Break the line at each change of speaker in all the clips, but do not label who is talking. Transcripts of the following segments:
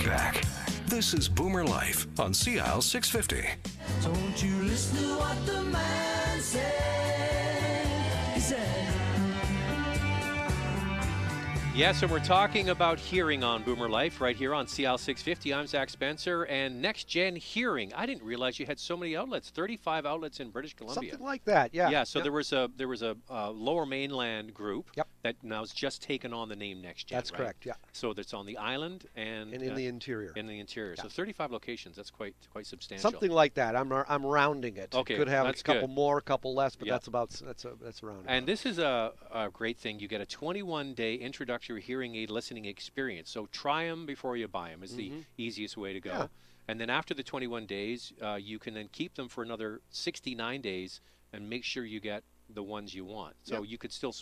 right back. This is Boomer Life on CL 650.
Don't you listen to what the man said. He said.
Yes, and we're talking about hearing on Boomer Life right here on CL 650. I'm Zach Spencer, and NexGenHearing. I didn't realize you had so many outlets, 35 outlets in British Columbia.
Something like that, yeah.
Yeah, so there was a Lower Mainland group
Yep.
that now has just taken on the name NexGen.
That's
right?
correct, yeah.
So that's on the island and
in the interior.
In the interior.
Yeah.
So 35 locations. That's quite substantial.
Something like that. I'm rounding it.
Okay,
could have a
that's
couple
good.
more, a couple less, but
Yeah.
that's around.
And this is a great thing. You get a 21-day introductory hearing aid listening experience. So try them before you buy them is the easiest way to go.
Yeah.
And then after the 21 days, you can then keep them for another 69 days and make sure you get the ones you want. So you could still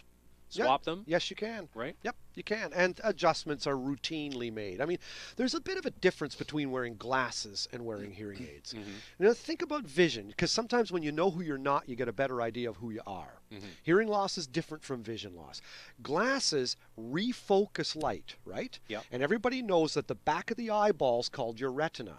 swap them?
Yes, you can.
Right?
Yep, you can. And adjustments are routinely made. I mean, there's a bit of a difference between wearing glasses and wearing hearing aids. You know, think about vision, because sometimes when you know who you're not, you get a better idea of who you are. Hearing loss is different from vision loss. Glasses refocus light, right?
Yep.
And everybody knows that the back of the eyeball is called your retina.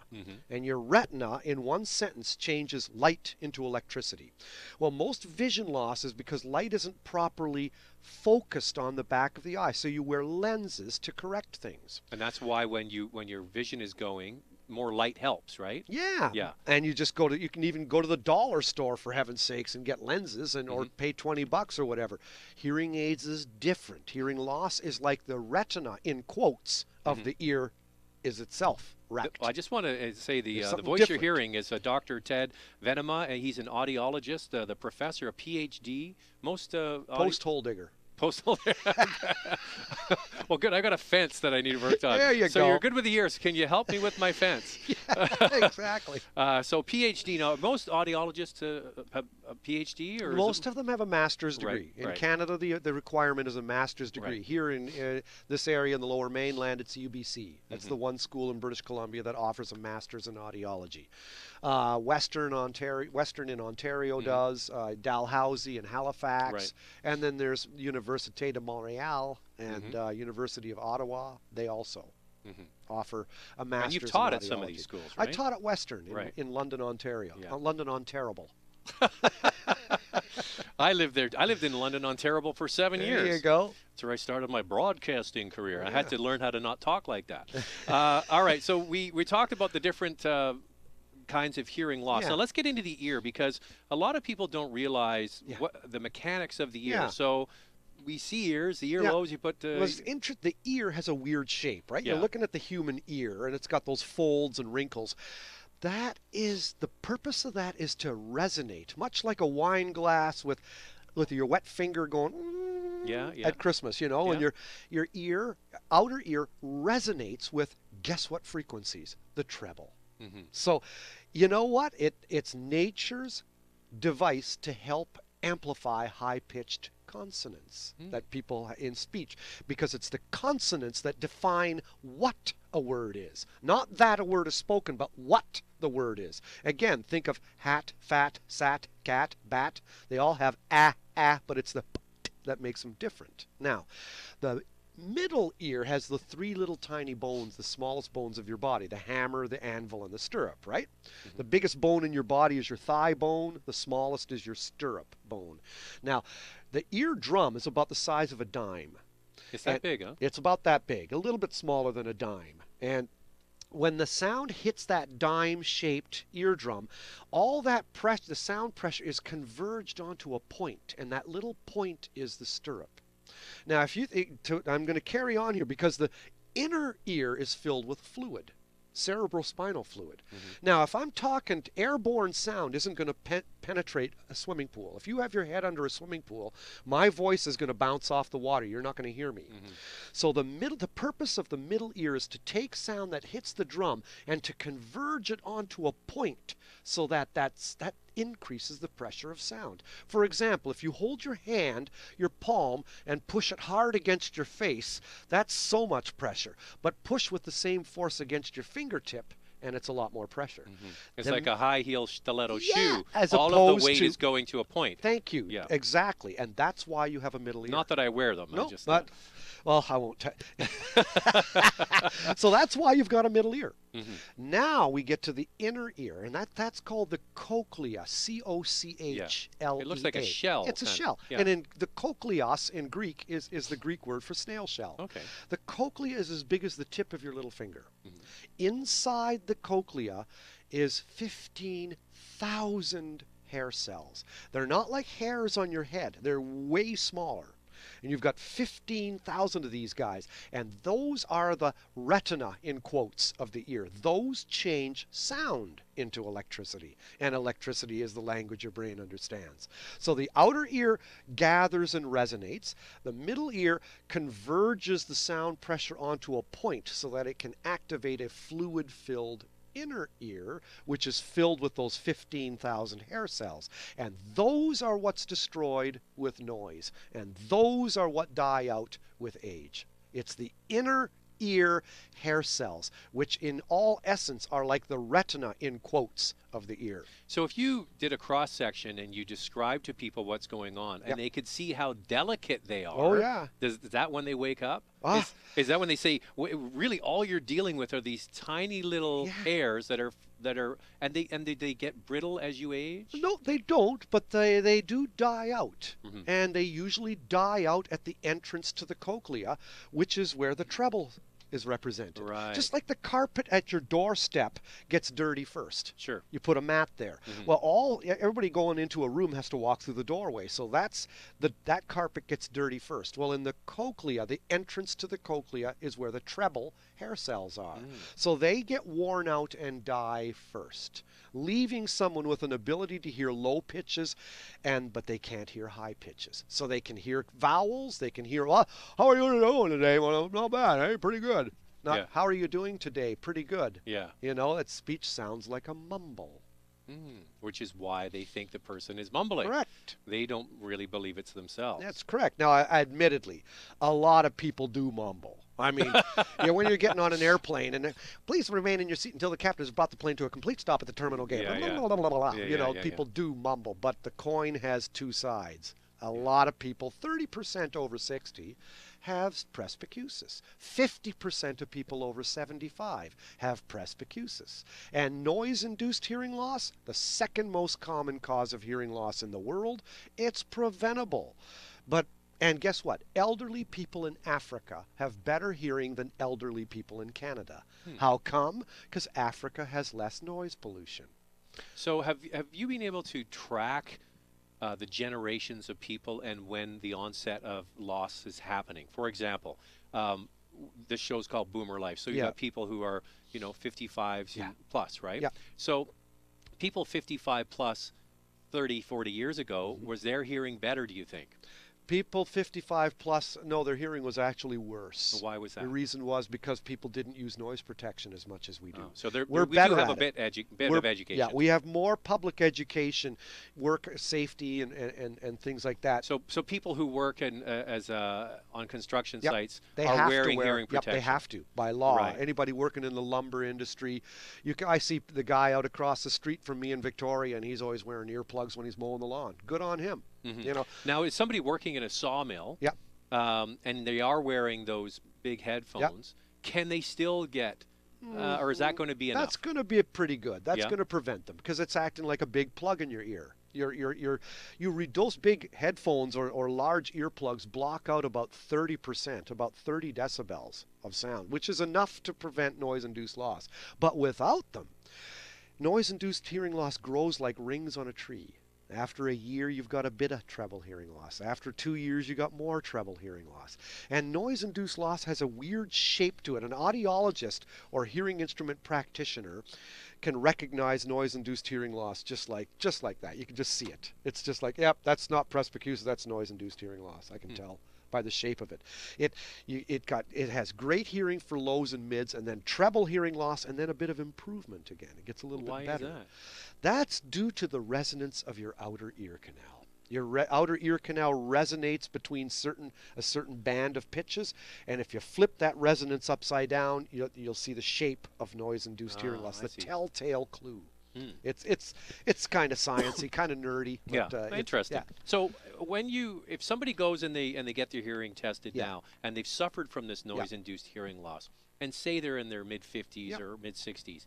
And your retina, in one sentence, changes light into electricity. Well, most vision loss is because light isn't properly focused on the back of the eye. So you wear lenses to correct things.
And that's why when your vision is going, more light helps, right?
Yeah.
Yeah.
And you can even go to the dollar store, for heaven's sakes, and get lenses or pay $20 or whatever. Hearing aids is different. Hearing loss is like the retina, in quotes, of the ear is itself wrecked.
I just want to say the voice
different.
you're hearing is Dr. Ted Venema, and he's an audiologist, the professor, a PhD,
Post-hole digger.
Postal. Well, good. I got a fence that I need worked on.
There you go.
So you're good with the ears. Can you help me with my fence?
Yeah, exactly.
So PhD. Now, most audiologists have a PhD, or
most of them have a master's degree.
Right,
in
right.
Canada, the requirement is a master's degree.
Right.
Here in this area in the Lower Mainland, it's UBC. That's the one school in British Columbia that offers a master's in audiology. Western in Ontario does, Dalhousie in Halifax,
Right.
and then there's Université de Montréal and University of Ottawa. They also offer a master's.
And you've taught
in
at some of
audiology.
these schools,
I
right?
taught at Western in London, Ontario.
Yeah.
London, Ontario.
I lived there. I lived in London, Ontario for 7 years.
There you go.
That's where I started my broadcasting career. I had to learn how to not talk like that. All right, so we talked about the different kinds of hearing loss.
Yeah.
Now let's get into the ear, because a lot of people don't realize what the mechanics of the ear.
Yeah.
So we see ears, the earlobes. You put
the ear has a weird shape, right?
Yeah.
You're looking at the human ear, and it's got those folds and wrinkles. That is the purpose of that is to resonate, much like a wine glass with your wet finger going at Christmas, and your ear, outer ear, resonates with, guess what frequencies? The treble. So, you know what? It's nature's device to help amplify high-pitched consonants that people in speech, because it's the consonants that define what a word is. Not that a word is spoken, but what the word is. Again, think of hat, fat, sat, cat, bat. They all have but it's the p that makes them different. Now, the middle ear has the three little tiny bones, the smallest bones of your body, the hammer, the anvil, and the stirrup, right? The biggest bone in your body is your thigh bone. The smallest is your stirrup bone. Now, the eardrum is about the size of a dime.
It's that big, huh?
It's about that big, a little bit smaller than a dime. And when the sound hits that dime-shaped eardrum, all that pressure, the sound pressure, is converged onto a point, and that little point is the stirrup. Now, if you I'm going to carry on here, because the inner ear is filled with fluid, cerebrospinal fluid. Now, if I'm talking, airborne sound isn't going to penetrate a swimming pool. If you have your head under a swimming pool, my voice is going to bounce off the water. You're not going to hear me. So the purpose of the middle ear is to take sound that hits the drum and to converge it onto a point, so that increases the pressure of sound. For example, if you hold your hand, your palm, and push it hard against your face, that's so much pressure. But push with the same force against your fingertip, and it's a lot more pressure.
It's
The-
like a high heel stiletto
Yeah,
shoe.
as
All of the
opposed
weight
to-
is going to a point.
Thank you.
Yeah.
Exactly. And that's why you have a middle ear.
Not that I wear them.
No,
I just
but, well, I won't. So that's why you've got a middle ear. Now we get to the inner ear, and that's called the cochlea, Cochlea.
It looks like a shell.
It's a
kinda.
shell.
Yeah.
And in the kochleos in Greek is the Greek word for snail shell.
Okay.
The cochlea is as big as the tip of your little finger. Inside the cochlea is 15,000 hair cells. They're not like hairs on your head. They're way smaller. And you've got 15,000 of these guys. And those are the retina, in quotes, of the ear. Those change sound into electricity. And electricity is the language your brain understands. So the outer ear gathers and resonates. The middle ear converges the sound pressure onto a point so that it can activate a fluid-filled inner ear, which is filled with those 15,000 hair cells. And those are what's destroyed with noise. And those are what die out with age. It's the inner ear hair cells, which in all essence are like the retina, in quotes, of the ear.
So if you did a cross section and you described to people what's going on, and they could see how delicate they are.
Oh, yeah.
Is that when they wake up?
Ah.
Is that when they say, really all you're dealing with are these tiny little hairs that are and they get brittle as you age?
No, they don't, but they do die out. And they usually die out at the entrance to the cochlea, which is where the treble is represented.
Right.
Just like the carpet at your doorstep gets dirty first.
Sure.
You put a mat there. Well, everybody going into a room has to walk through the doorway. So that carpet gets dirty first. Well, in the cochlea, the entrance to the cochlea is where the treble hair cells are. So they get worn out and die first, leaving someone with an ability to hear low pitches, but they can't hear high pitches. So they can hear vowels. They can hear, well, how are you doing today? Well, not bad, eh? Pretty good. Not, how are you doing today? Pretty good.
Yeah.
You know, that speech sounds like a mumble.
Which is why they think the person is mumbling.
Correct.
They don't really believe it's themselves.
That's correct. Now, admittedly, a lot of people do mumble. I mean, when you're getting on an airplane and please remain in your seat until the captain has brought the plane to a complete stop at the terminal gate. People do mumble, but the coin has two sides. A lot of people, 30% over 60, have presbycusis. 50% of people over 75 have presbycusis. And noise-induced hearing loss, the second most common cause of hearing loss in the world, it's preventable. And guess what? Elderly people in Africa have better hearing than elderly people in Canada. How come? Because Africa has less noise pollution.
So have you been able to track the generations of people and when the onset of loss is happening? For example, this show's called BoomerLife. So you got people who are, 55 plus, right?
Yeah.
So people 55 plus 30, 40 years ago, was their hearing better, do you think?
People 55 plus, no, their hearing was actually worse.
Why was that?
The reason was because people didn't use noise protection as much as we do.
So
we
do have a bit of education.
Yeah, we have more public education, work safety, and things like that.
So people who work on construction sites
they
are
have
wearing
to wear
hearing protection.
They have to, by law.
Right.
Anybody working in the lumber industry, I see the guy out across the street from me in Victoria, and he's always wearing earplugs when he's mowing the lawn. Good on him.
Now, is somebody working in a sawmill, and they are wearing those big headphones, can they still get, or is that going to be enough?
That's going to be pretty good. That's going to prevent them because it's acting like a big plug in your ear. Those big headphones or large earplugs block out about 30%, about 30 decibels of sound, which is enough to prevent noise-induced loss. But without them, noise-induced hearing loss grows like rings on a tree. After a year, you've got a bit of treble hearing loss. After 2 years, you got more treble hearing loss. And noise-induced loss has a weird shape to it. An audiologist or hearing instrument practitioner can recognize noise-induced hearing loss just like that. You can just see it. It's just like, yep, that's not presbycusis, that's noise-induced hearing loss. I can tell by the shape of it. It has great hearing for lows and mids, and then treble hearing loss, and then a bit of improvement again. It gets a little bit better.
Why is that?
That's due to the resonance of your outer ear canal. Your outer ear canal resonates between a certain band of pitches, and if you flip that resonance upside down, you'll see the shape of noise-induced hearing loss,
I
the
see.
telltale clue. It's kind of sciencey, kind of nerdy. But,
interesting.
Yeah.
So if somebody goes and they get their hearing tested now, and they've suffered from this noise-induced hearing loss, and say they're in their mid-50s or mid-60s,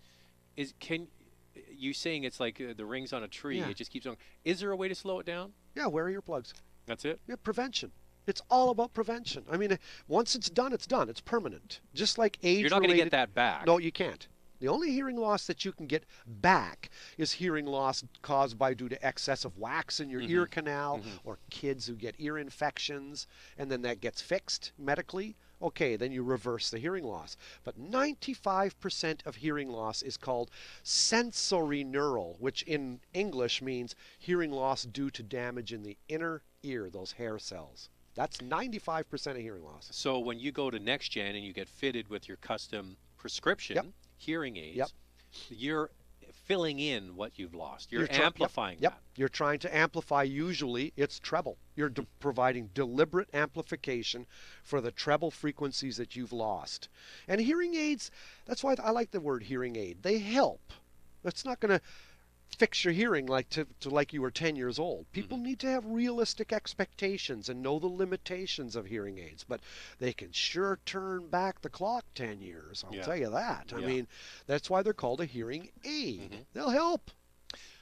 you saying it's like the rings on a tree? It just keeps going. Is there a way to slow it down?
Yeah, wear earplugs.
That's it?
Yeah, prevention. It's all about prevention. I mean, once it's done, it's done. It's permanent. Just like age-related.
You're not going to get that back.
No, you can't. The only hearing loss that you can get back is hearing loss caused due to excess of wax in your ear canal, or kids who get ear infections, and then that gets fixed medically. Okay, then you reverse the hearing loss. But 95% of hearing loss is called sensory neural, which in English means hearing loss due to damage in the inner ear, those hair cells. That's 95% of hearing loss.
So when you go to NexGen and you get fitted with your custom prescription hearing aids, you're filling in what you've lost. You're amplifying that.
You're trying to amplify, usually it's treble. You're providing deliberate amplification for the treble frequencies that you've lost. And hearing aids, that's why I like the word hearing aid. They help. It's not going to fix your hearing like you were 10 years old. People need to have realistic expectations and know the limitations of hearing aids, but they can sure turn back the clock 10 years. I'll tell you that. I mean, that's why they're called a hearing aid. They'll help.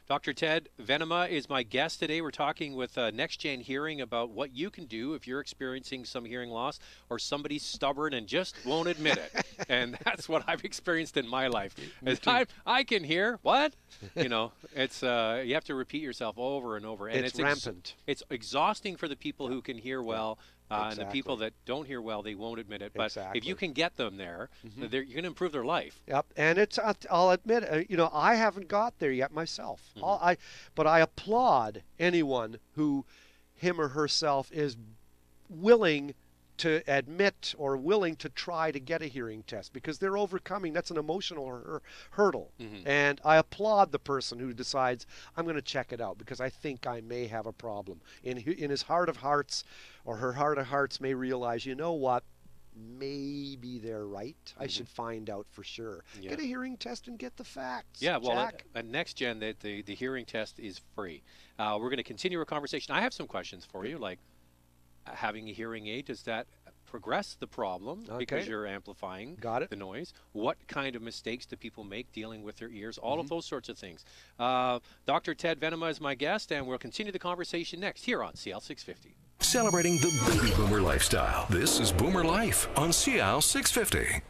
Dr. Ted Venema is my guest today. We're talking with NexGenHearing about what you can do if you're experiencing some hearing loss, or somebody's stubborn and just won't admit it. And that's what I've experienced in my life. I can hear. What? You know, it's you have to repeat yourself over and over. And
it's rampant.
It's exhausting for the people who can hear well. And the people that don't hear well, they won't admit it. But if you can get them there, you're going to improve their life.
Yep. And I'll admit, I haven't got there yet myself. But I applaud anyone who, him or herself, is willing to admit or willing to try to get a hearing test, because they're overcoming, that's an emotional hurdle. And I applaud the person who decides, I'm going to check it out because I think I may have a problem. In his heart of hearts, or her heart of hearts, may realize, you know what, maybe they're right. I should find out for sure. Get a hearing test and get the facts.
Yeah, well, at NexGen, the hearing test is free. We're going to continue our conversation. I have some questions for you, like, having a hearing aid, does that progress the problem because you're amplifying the noise? What kind of mistakes do people make dealing with their ears? All of those sorts of things. Dr. Ted Venema is my guest, and we'll continue the conversation next here on CL 650.
Celebrating the baby boomer lifestyle. This is Boomer Life on CL 650.